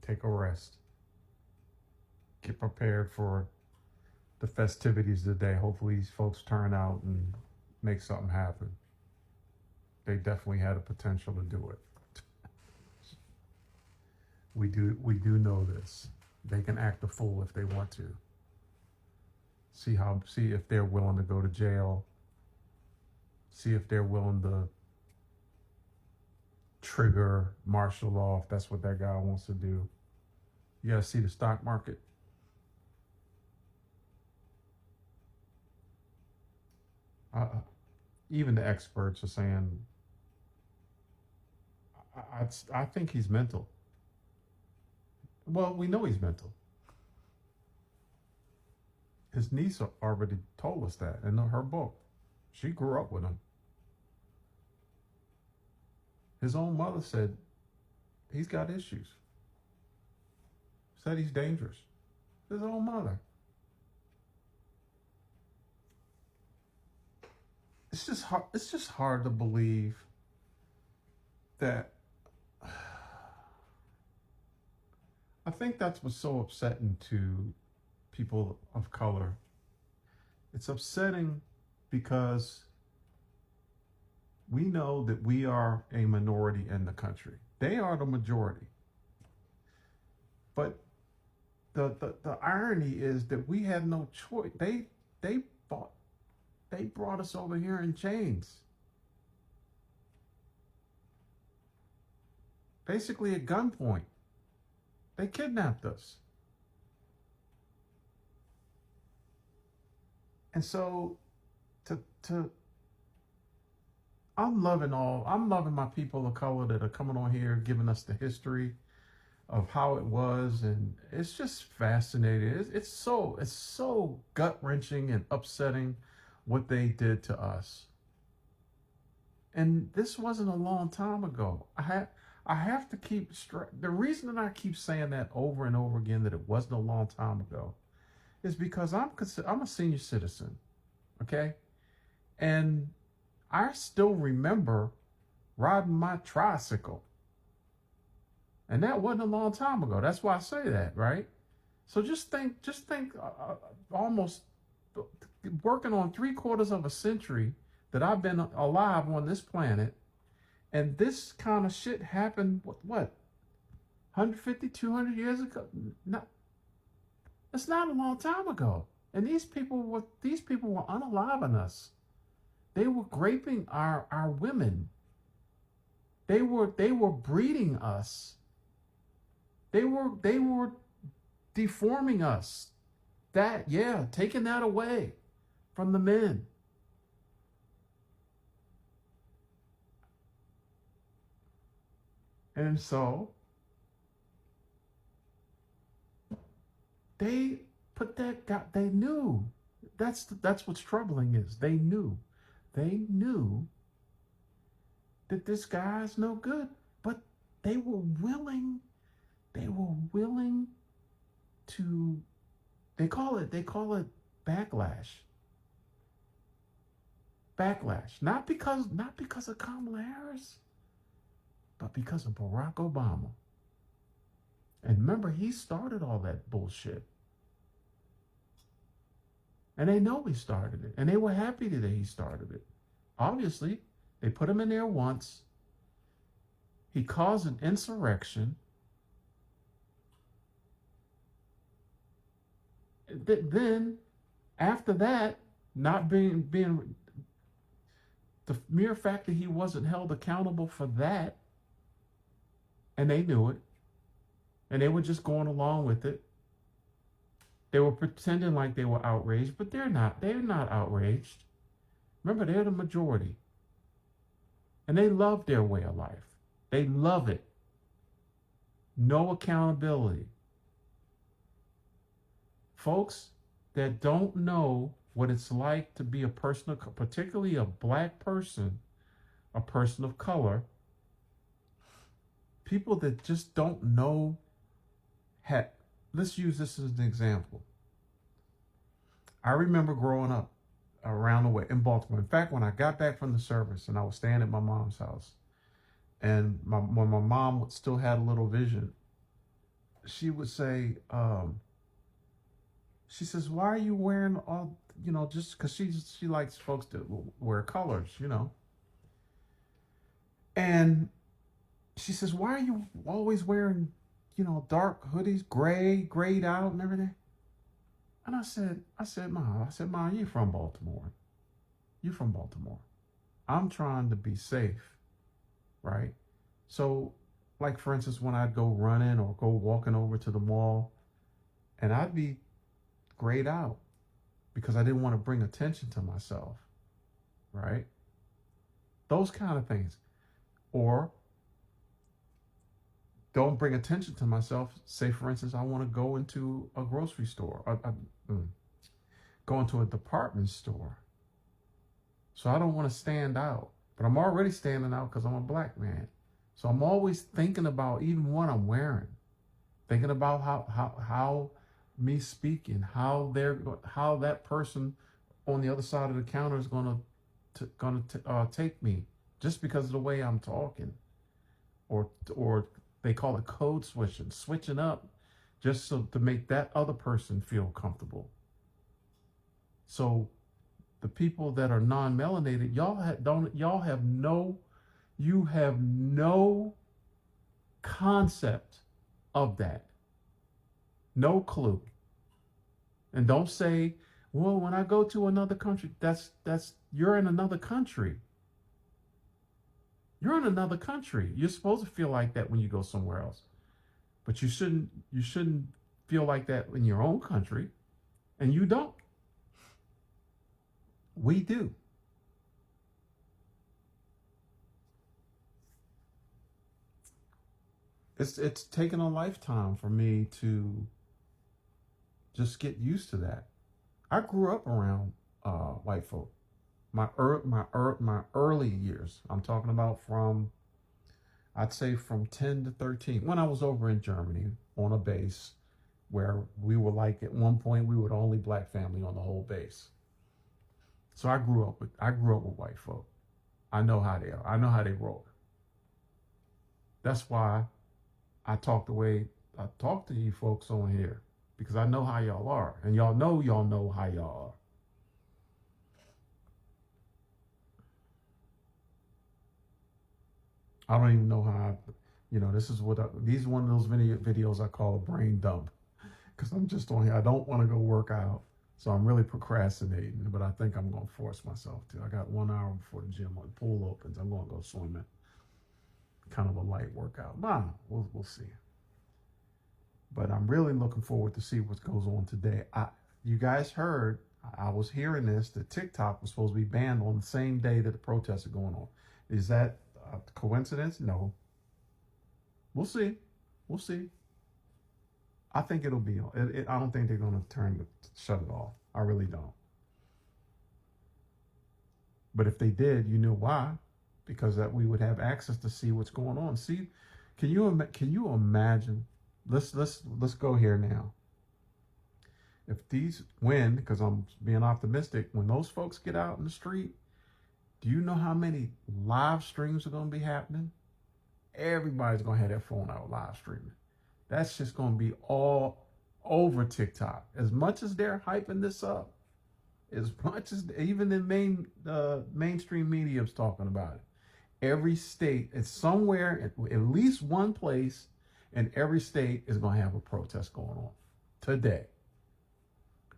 take a rest. Get prepared for the festivities today. Hopefully these folks turn out and make something happen. They definitely had a potential to do it. We do know this. They can act a fool if they want to. See if they're willing to go to jail. See if they're willing to trigger martial law if that's what that guy wants to do. You gotta see the stock market. Even the experts are saying, I think he's mental. Well, we know he's mental. His niece already told us that in her book. She grew up with him. His own mother said he's got issues. Said he's dangerous. His own mother. It's just hard to believe that. I think that's what's so upsetting to people of color. It's upsetting because we know that we are a minority in the country. They are the majority. But the irony is that we had no choice. They brought us over here in chains. Basically at gunpoint. They kidnapped us. And so I'm loving my people of color that are coming on here, giving us the history of how it was, and it's just fascinating. It's so gut-wrenching and upsetting what they did to us. And this wasn't a long time ago. I have to keep the reason that I keep saying that over and over again, that it wasn't a long time ago, is because I'm a senior citizen, okay? And I still remember riding my tricycle. And that wasn't a long time ago. That's why I say that, right? So just think almost working on 3/4 of a century that I've been alive on this planet. And this kind of shit happened, what 150, 200 years ago? No, it's not a long time ago. And these people were unaliving us. They were raping our women. They were breeding us. They were deforming us. Taking that away from the men. And so they put that guy, they knew. That's what's troubling is they knew that this guy's no good, but they were willing to, they call it backlash. Not because of Kamala Harris, but because of Barack Obama. And remember, he started all that bullshit. And they know he started it. And they were happy that he started it. Obviously, they put him in there once. He caused an insurrection. Then, after that, not being the mere fact that he wasn't held accountable for that, and they knew it, and they were just going along with it. They were pretending like they were outraged, but they're not. They're not outraged. Remember, they're the majority. And they love their way of life. They love it. No accountability. Folks that don't know what it's like to be a person, particularly a black person, a person of color, people that just don't know. Let's use this as an example. I remember growing up around the way in Baltimore. In fact, when I got back from the service and I was staying at my mom's house, and when my mom still had a little vision, she would say, she says, "Why are you wearing all, just because she likes folks to wear colors, And she says, "Why are you always wearing, dark hoodies, grayed out and everything?" And Ma, you from Baltimore. You from Baltimore. I'm trying to be safe, right? So, like for instance, when I'd go running or go walking over to the mall, and I'd be grayed out because I didn't want to bring attention to myself, right? Those kind of things. Or don't bring attention to myself. Say, for instance, I want to go into a grocery store, go into a department store. So I don't want to stand out, but I'm already standing out because I'm a black man. So I'm always thinking about even what I'm wearing, thinking about how me speaking, how that person on the other side of the counter is gonna take me just because of the way I'm talking, or they call it code switching up, just so to make that other person feel comfortable. So the people that are non-melanated, you have no concept of that, no clue. And don't say, well, when I go to another country, that's you're in another country. You're in another country. You're supposed to feel like that when you go somewhere else. But you shouldn't feel like that in your own country. And you don't. We do. It's taken a lifetime for me to just get used to that. I grew up around white folk. My early years. I'm talking about I'd say from 10 to 13, when I was over in Germany on a base where we were like, at one point we were the only black family on the whole base. So I grew up with white folk. I know how they are. I know how they roll. That's why I talk the way I talk to you folks on here, because I know how y'all are, and y'all know how y'all are. I don't even know how. This is these are one of those videos I call a brain dump, because I'm just on here. I don't want to go work out, so I'm really procrastinating. But I think I'm going to force myself to. I got 1 hour before the gym when the pool opens. I'm going to go swimming. Kind of a light workout. But we'll see. But I'm really looking forward to see what goes on today. You guys heard, I was hearing this, that TikTok was supposed to be banned on the same day that the protests are going on. Is that a coincidence? No. We'll see. We'll see. I think it'll be on. I don't think they're going to shut it off. I really don't. But if they did, you know why? Because that we would have access to see what's going on. See, can you imagine? Let's go here now. If these win, because I'm being optimistic, when those folks get out in the street, do you know how many live streams are going to be happening? Everybody's going to have their phone out live streaming. That's just going to be all over TikTok. As much as they're hyping this up, as much as even the mainstream media is talking about it, every state, it's somewhere, at least one place in every state is going to have a protest going on today.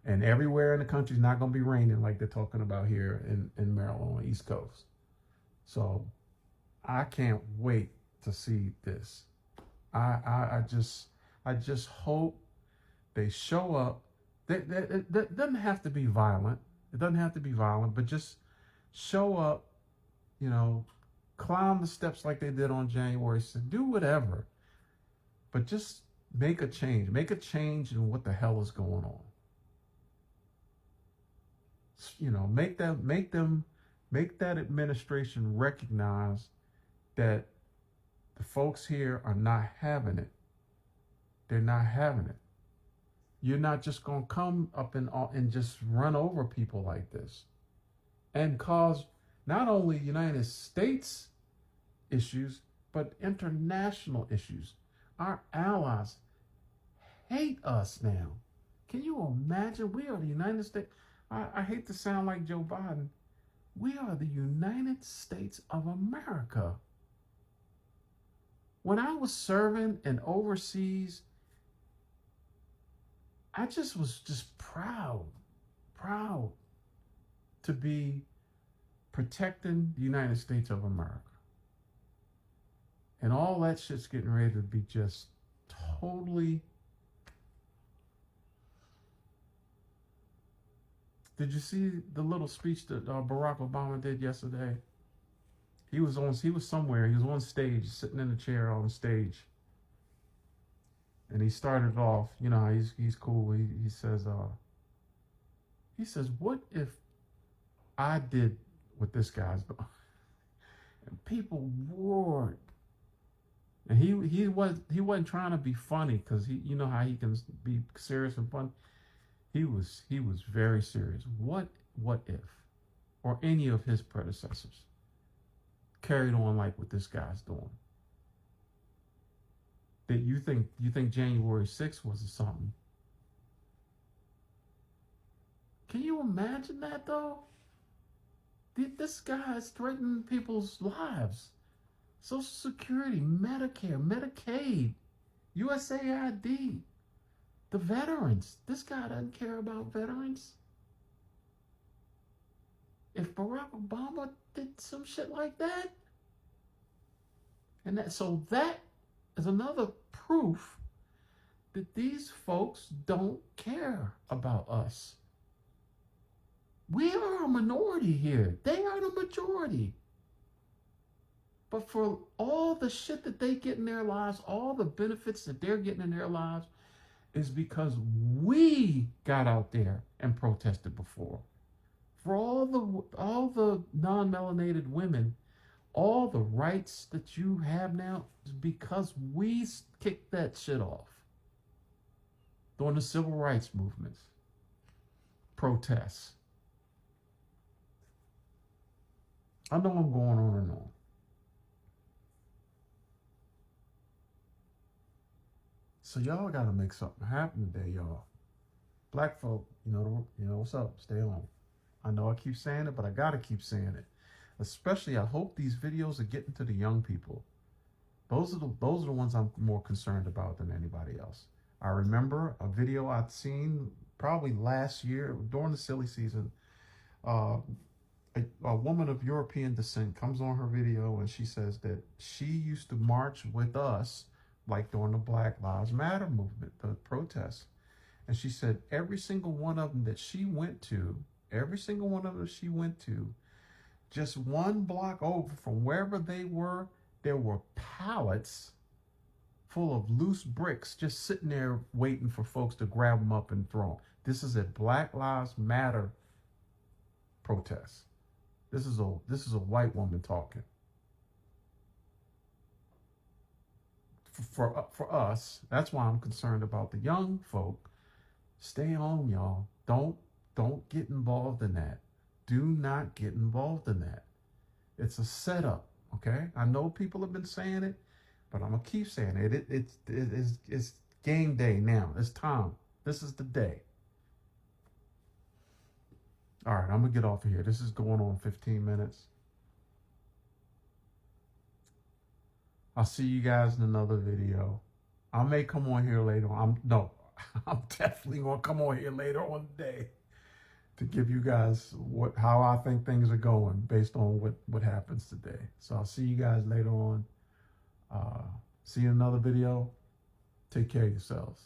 And everywhere in the country is not going to be raining like they're talking about here in Maryland on the East Coast. So I can't wait to see this. I just hope they show up. It doesn't have to be violent. It doesn't have to be violent, but just show up, climb the steps like they did on January 6th. Do whatever. But just make a change. Make a change in what the hell is going on. Make that administration recognize that the folks here are not having it. They're not having it. You're not just going to come up and just run over people like this and cause not only United States issues, but international issues. Our allies, hate us now. Can you imagine? We are the United States. I hate to sound like Joe Biden. We are the United States of America. When I was serving and overseas, I just was just proud to be protecting the United States of America. And all that shit's getting ready to be just totally. Did you see the little speech that Barack Obama did yesterday? He was somewhere. He was on stage, sitting in a chair on stage, and he started off. You know, he's cool. He says, "What if I did what this guy's doing?" And people roared. And he wasn't trying to be funny, because you know how he can be serious and fun. He was very serious. What if, or any of his predecessors carried on like what this guy's doing? That you think January 6th was something? Can you imagine that though? This guy is threatening people's lives. Social Security, Medicare, Medicaid, USAID, the veterans. This guy doesn't care about veterans. If Barack Obama did some shit like that, and that is another proof that these folks don't care about us. We are a minority here. They are the majority. But for all the shit that they get in their lives, all the benefits that they're getting in their lives, is because we got out there and protested before. For all the non-melanated women, all the rights that you have now is because we kicked that shit off during the civil rights movements, protests. I know I'm going on and on. So y'all gotta make something happen today, y'all. Black folk, you know what's up. Stay on. I know I keep saying it, but I gotta keep saying it. Especially, I hope these videos are getting to the young people. Those are the ones I'm more concerned about than anybody else. I remember a video I'd seen probably last year during the silly season. A woman of European descent comes on her video and she says that she used to march with us, like during the Black Lives Matter movement, the protests. And she said every single one of them that she went to, just one block over from wherever they were, there were pallets full of loose bricks just sitting there waiting for folks to grab them up and throw them. This is a Black Lives Matter protest. This is a white woman talking. For us, that's why I'm concerned about the young folk. Stay home, y'all. Don't get involved in that. Do not get involved in that. It's a setup, okay? I know people have been saying it, but I'm gonna keep saying it. It's game day now. It's time. This is the day. All right, I'm gonna get off of here. This is going on 15 minutes. I'll see you guys in another video. I may come on here later on. I'm definitely gonna come on here later on today to give you guys how I think things are going based on what happens today. So I'll see you guys later on. See you in another video. Take care of yourselves.